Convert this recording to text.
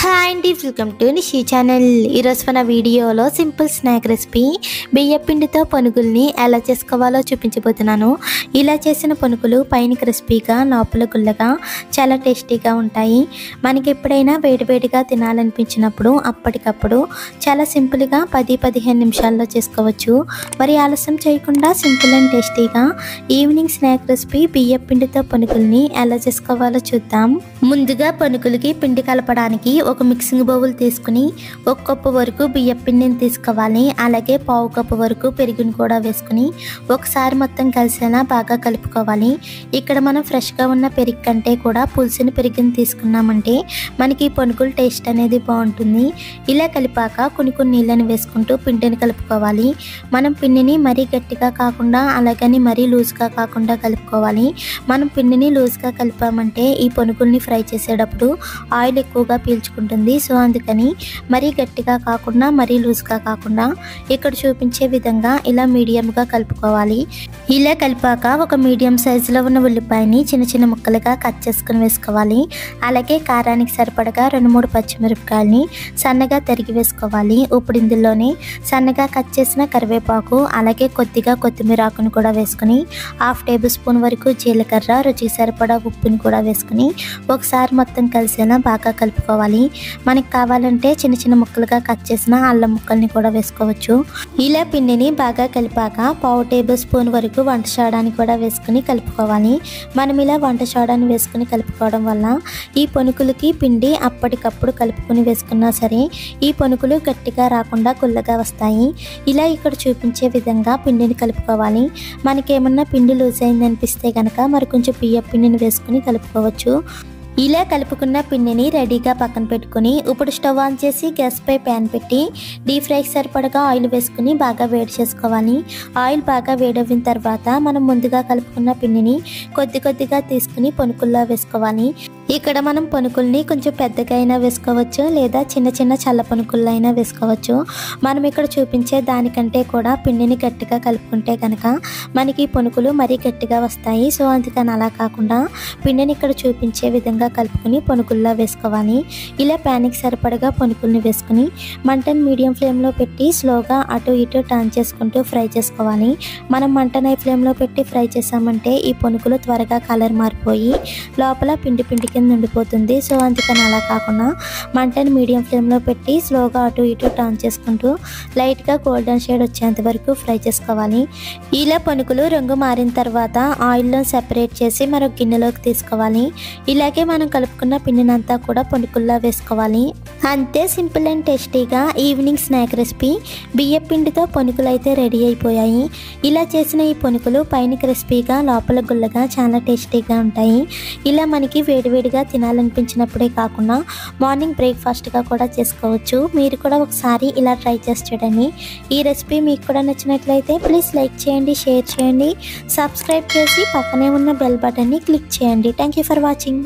Hi అండి, welcome to Nishi channel. ఈరోజు మన వీడియోలో సింపుల్ స్నాక్ రెసిపీ బియ్య పిండితో పనుగుల్ని ఎలా చేసుకోవాలో చూపించబోతున్నాను. ఇలా చేసిన పనుగులు పైన క్రిస్పీగా లోపల గుల్లగా చాలా టేస్టీగా ఉంటాయి. మనకి ఎప్పుడైనా వేడివేడిగా తినాలనిపించినప్పుడు అప్పటికప్పుడు చాలా సింపుల్గా 10-15 నిమిషాల్లో చేసుకోవచ్చు. మరి ఆలస్యం చేయకుండా సింపుల్ అండ్ టేస్టీగా ఈవినింగ్ స్నాక్ రెసిపీ బియ్య పిండితో పనుగుల్ని ఎలా చేసుకోవాలో చూద్దాం. ముందుగా పనుగులకి పిండి కలపడానికి ఒక మిక్సింగ్ బౌల్ తీసుకుని 1 కప్పు వరకు బియ్యం పిండిని తీసుకోవాలి. అలాగే 1/2 కప్పు వరకు పెరుగుని కూడా వేసుకుని ఒకసారి మొత్తం కలిసేలా బాగా కలుపుకోవాలి. ఇక్కడ మనం ఫ్రెష్గా ఉన్న పెరుగు కంటే కూడా పులిసిన పెరుగుని తీసుకున్నామంటే మనకి పనుగుల టేస్ట్ అనేది బాగుంటుంది. ఇలా కలిపాక కొన్ని నీళ్ళని వేసుకుంటూ పిండిని కలుపుకోవాలి. మనం పిండిని మరీ గట్టిగా కాకుండా అలాగని మరీ లూజ్గా కాకుండా కలుపుకోవాలి. మనం పిండిని లూజ్గా కలిపామంటే ఈ పనుగుల్ని ఫ్రై చేసేటప్పుడు ఆయిల్ ఎక్కువగా పీల్చుకుంటుంది. సో అందుకని మరీ గట్టిగా కాకుండా మరీ లూజ్గా కాకుండా ఇక్కడ చూపించే విధంగా ఇలా మీడియంగా కలుపుకోవాలి. ఇలా కలిపాక ఒక మీడియం సైజులో ఉన్న ఉల్లిపాయని చిన్న చిన్న ముక్కలుగా కట్ చేసుకుని వేసుకోవాలి. అలాగే కారానికి సరిపడగా 2-3 పచ్చిమిరపకాయలని సన్నగా తరిగి వేసుకోవాలి. ఇప్పుడు ఇందులోనే సన్నగా కట్ చేసిన కరివేపాకు అలాగే కొద్దిగా కొత్తిమీర ఆకును కూడా వేసుకుని 1/2 టేబుల్ స్పూన్ వరకు జీలకర్ర, రుచికి సరిపడా ఉప్పుని కూడా వేసుకుని ఒకసారి మొత్తం కలిసేలా బాగా కలుపుకోవాలి. మనకి కావాలంటే చిన్న చిన్న ముక్కలుగా కట్ చేసిన అల్లం ముక్కల్ని కూడా వేసుకోవచ్చు. ఇలా పిండిని బాగా కలిపాక 1/2 టేబుల్ స్పూన్ వరకు వంట సోడాని కూడా వేసుకుని కలుపుకోవాలి. మనం ఇలా వంట సోడాని వేసుకుని కలుపుకోవడం వల్ల ఈ పనుకులకి పిండి అప్పటికప్పుడు కలుపుకుని వేసుకున్నా సరే ఈ పనుకులు గట్టిగా రాకుండా గుల్లగా వస్తాయి. ఇలా ఇక్కడ చూపించే విధంగా పిండిని కలుపుకోవాలి. మనకేమన్నా పిండి లూజ్ అయింది అనిపిస్తే కనుక మరి కొంచెం బియ్యం పిండిని వేసుకుని కలుపుకోవచ్చు. ఇలా కలుపుకున్న పిండిని రెడీగా పక్కన పెట్టుకుని ఇప్పుడు స్టవ్ ఆన్ చేసి గ్యాస్ పై ప్యాన్ పెట్టి డీప్ ఫ్రైకి సరిపడగా ఆయిల్ వేసుకుని బాగా వేడి చేసుకోవాలి. ఆయిల్ బాగా వేడవిన తర్వాత మనం ముందుగా కలుపుకున్న పిండిని కొద్దిగా తీసుకుని పనుకుల్లా వేసుకోవాలి. ఇక్కడ మనం పనుకుల్ని కొంచెం పెద్దగా అయినా వేసుకోవచ్చు లేదా చిన్న చిన్న చల్ల పనుకుల్లో అయినా వేసుకోవచ్చు. మనం ఇక్కడ చూపించే దానికంటే కూడా పిండిని గట్టిగా కలుపుకుంటే కనుక మనకి పనుకులు మరీ గట్టిగా వస్తాయి. సో అందుకని అలా కాకుండా పిండిని ఇక్కడ చూపించే విధంగా కలుపుకుని పనుకుల్లా వేసుకోవాలి. ఇలా ప్యాన్కి సరిపడగా పనుకుల్ని వేసుకుని మంటను మీడియం ఫ్లేమ్లో పెట్టి స్లోగా అటు ఇటు టర్న్ చేసుకుంటూ ఫ్రై చేసుకోవాలి. మనం మంటను హై ఫ్లేమ్లో పెట్టి ఫ్రై చేసామంటే ఈ పనుకులు త్వరగా కలర్ మారిపోయి లోపల పిండి కింద ఉండిపోతుంది. సో అందుకని అలా కాకుండా మంటను మీడియం ఫ్లేమ్లో పెట్టి స్లోగా అటు ఇటు టర్న్ చేసుకుంటూ లైట్గా గోల్డెన్ షేడ్ వచ్చేంత వరకు ఫ్రై చేసుకోవాలి. ఇలా పనుకులు రంగు మారిన తర్వాత ఆయిల్లో సెపరేట్ చేసి మరొక గిన్నెలోకి తీసుకోవాలి. ఇలాగే మనం కలుపుకున్న పిండినంతా కూడా పనుకుల్లా వేసుకోవాలి. అంతే, సింపుల్ అండ్ టేస్టీగా ఈవినింగ్ స్నాక్ రెసిపీ బియ్య పిండితో పనుకులు అయితే రెడీ అయిపోయాయి. ఇలా చేసిన ఈ పనుకులు పైన క్రిస్పీగా లోపల గుల్లగా చాలా టేస్టీగా ఉంటాయి. ఇలా మనకి వేడివేడిగా తినాలనిపించినప్పుడే కాకుండా మార్నింగ్ బ్రేక్ఫాస్ట్గా కూడా చేసుకోవచ్చు. మీరు కూడా ఒకసారి ఇలా ట్రై చేసి చూడండి. ఈ రెసిపీ మీకు కూడా నచ్చినట్లయితే ప్లీజ్ లైక్ చేయండి, షేర్ చేయండి, సబ్స్క్రైబ్ చేసి పక్కనే ఉన్న బెల్ బటన్ని క్లిక్ చేయండి. Thank you for watching.